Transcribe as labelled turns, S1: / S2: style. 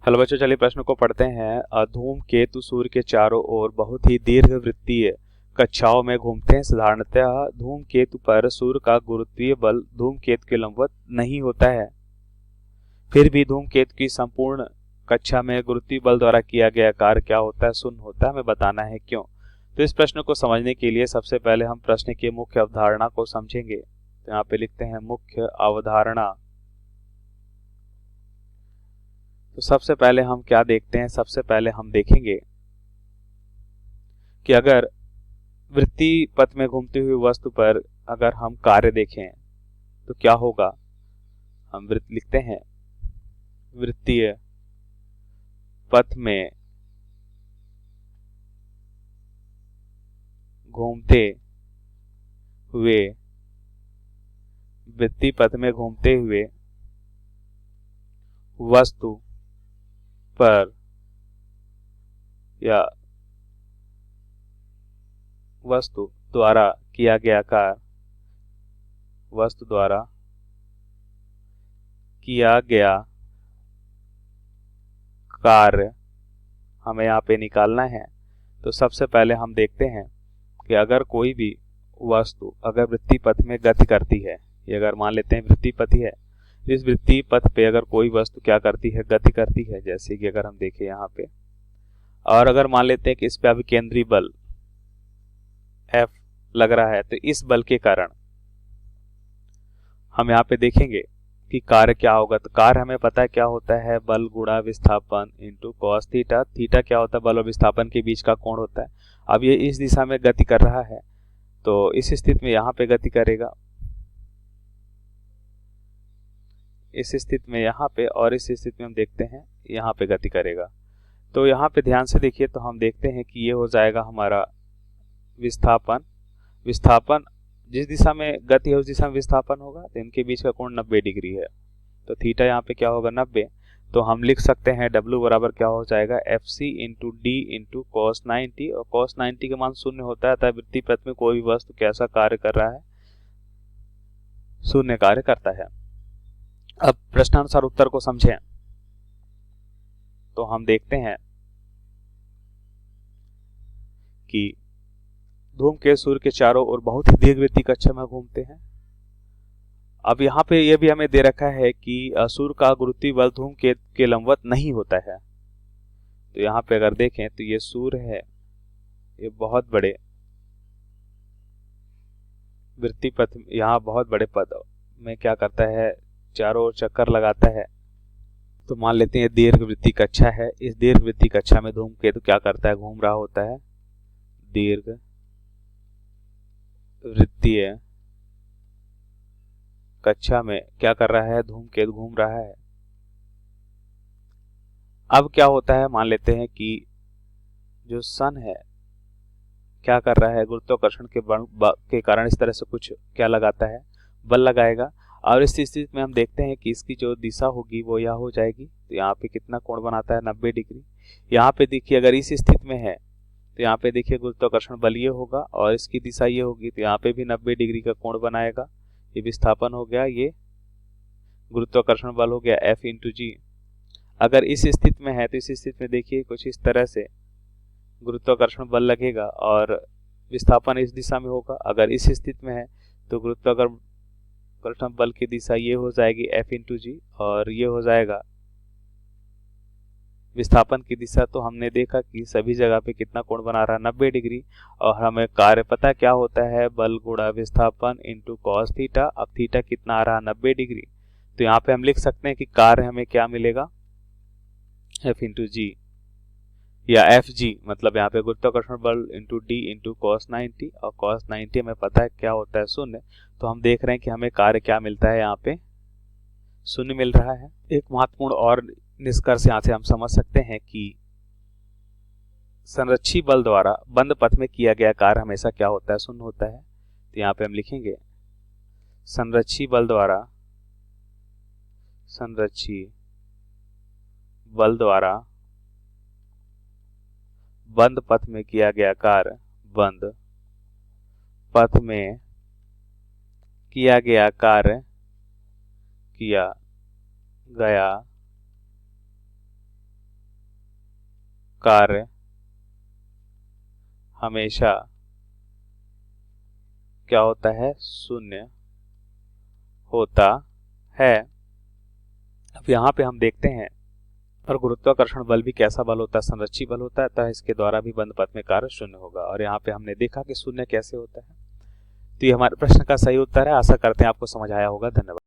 S1: Hello बच्चों, चलिए प्रश्न को पढ़ते हैं। धूमकेतु सूर्य के चारों ओर बहुत ही दीर्घवृत्तीय कक्षाओं में घूमते हैं। साधारणतः धूमकेतु पर सूर्य का गुरुत्वीय बल धूमकेतु के लंबवत नहीं होता है। फिर भी धूमकेतु की संपूर्ण कक्षा में गुरुत्वीय बल द्वारा किया गया कार्य क्या होता है? शून्य होता है। हमें बताना है क्यों। तो इस प्रश्न को समझने के लिए सबसे पहले हम प्रश्न की मुख्य अवधारणा को समझेंगे। तो यहाँ पे लिखते हैं मुख्य अवधारणा। तो सबसे पहले हम क्या देखते हैं? सबसे पहले हम देखेंगे कि अगर वृत्तीय पथ में घूमती हुई वस्तु पर अगर हम कार्य देखें तो क्या होगा। हम लिखते हैं वृत्तीय पथ में घूमते हुए वृत्तीय पथ में घूमते हुए वस्तु पर या वस्तु द्वारा किया गया कार्य, वस्तु द्वारा किया गया कार्य हमें यहाँ पे निकालना है। तो सबसे पहले हम देखते हैं कि अगर कोई भी वस्तु अगर वृत्तीय पथ में गति करती है, ये अगर मान लेते हैं वृत्तीय पथ ही है, इस वृत्तीय पथ पे अगर कोई वस्तु क्या करती है? गति करती है। जैसे कि अगर हम देखें यहाँ पे, और अगर मान लेते हैं कि इस पे अभी केंद्रीय बल F लग रहा है, तो इस बल के कारण हम यहाँ पे देखेंगे कि कार्य क्या होगा। तो कार्य हमें पता है क्या होता है? बल गुणा विस्थापन इंटू कॉस थीटा। थीटा क्या होता है? बल और विस्थापन के बीच का कोण होता है। अब ये इस दिशा में गति कर रहा है, तो इस स्थिति में यहाँ पे गति करेगा, इस स्थिति में यहाँ पे, और इस स्थिति में हम देखते हैं यहाँ पे गति करेगा। तो यहाँ पे ध्यान से देखिए तो हम देखते हैं कि ये हो जाएगा हमारा विस्थापन। विस्थापन जिस दिशा में गति है उस दिशा में विस्थापन होगा, तो इनके बीच का कोण 90 डिग्री है। तो थीटा यहाँ पे क्या होगा? 90। तो हम लिख सकते हैं W बराबर क्या हो जाएगा? FC into D into cos 90, और कॉस 90 का मान शून्य होता है। अतः वृत्तीय पथ में कोई भी वस्तु कैसा कार्य कर रहा है? शून्य कार्य करता है। अब प्रश्नानुसार उत्तर को समझें तो हम देखते हैं कि धूमकेतु सूर्य के चारों ओर बहुत ही दीर्घवृत्तीय कक्षा में घूमते हैं। अब यहाँ पे ये भी हमें दे रखा है कि सूर्य का गुरुत्वीय बल धूमकेतु के लंबवत नहीं होता है। तो यहाँ पे अगर देखें तो ये सूर्य है, ये बहुत बड़े वृत्तीय पथ, यहाँ बहुत बड़े पथ में क्या करता है? चारों ओर चक्कर लगाता है। तो मान लेते हैं दीर्घवृत्तीय कक्षा है। इस दीर्घवृत्तीय कक्षा में धूमकेतु क्या करता है? घूम रहा होता है। दीर्घ वृत्तीय कक्षा में क्या कर रहा है? धूमकेतु घूम रहा है। अब क्या होता है? मान लेते हैं कि जो सन है क्या कर रहा है? गुरुत्वाकर्षण के कारण इस तरह से कुछ क्या लगाता है? बल लगाएगा। और इस स्थिति में हम देखते हैं कि इसकी जो दिशा होगी वो यह हो जाएगी। तो यहाँ पे कितना कोण बनाता है? 90 डिग्री। यहाँ पे देखिए अगर इस स्थिति में है तो यहाँ पे देखिए गुरुत्वाकर्षण बल ये होगा और इसकी दिशा ये होगी, तो यहाँ पे भी 90 डिग्री का कोण बनाएगा। ये विस्थापन हो गया, ये गुरुत्वाकर्षण बल हो गया F इंटू जी। अगर इस स्थिति में है तो इस स्थिति में देखिए कुछ इस तरह से गुरुत्वाकर्षण बल लगेगा और विस्थापन इस दिशा में होगा। अगर इस स्थिति में है तो गुरुत्वाकर्षण बल की दिशा ये हो जाएगी F इंटू जी, और ये हो जाएगा विस्थापन की दिशा। तो हमने देखा कि सभी जगह पे कितना कोण बना रहा है? 90 डिग्री। और हमें कार्य पता क्या होता है? बल गुणा विस्थापन इंटू कॉस थीटा। अब थीटा कितना आ रहा है? 90 डिग्री। तो यहाँ पे हम लिख सकते हैं कि कार्य हमें क्या मिलेगा? F इंटू जी या FG, मतलब यहाँ पे गुरुत्वाकर्षण बल इंटू डी इंटू कॉस 90, और कॉस 90 हमें पता है क्या होता है? शून्य। तो हम देख रहे हैं कि हमें कार्य क्या मिलता है? यहाँ पे शून्य मिल रहा है। एक महत्वपूर्ण और निष्कर्ष यहाँ से हम समझ सकते हैं कि संरक्षी बल द्वारा बंद पथ में किया गया कार्य हमेशा क्या होता है? शून्य होता है। तो यहाँ पे हम लिखेंगे संरक्षी बल द्वारा बंद पथ में किया गया कार्य, बंद पथ में किया गया कार्य हमेशा क्या होता है, शून्य होता है। अब यहाँ पे हम देखते हैं, और गुरुत्वाकर्षण बल भी कैसा बल होता है, संरक्षी बल होता है, अतः इसके द्वारा भी बंद पथ में कार्य शून्य होगा। और यहाँ पे हमने देखा कि शून्य कैसे होता है। तो ये हमारे प्रश्न का सही उत्तर है। आशा करते हैं आपको समझ आया होगा। धन्यवाद।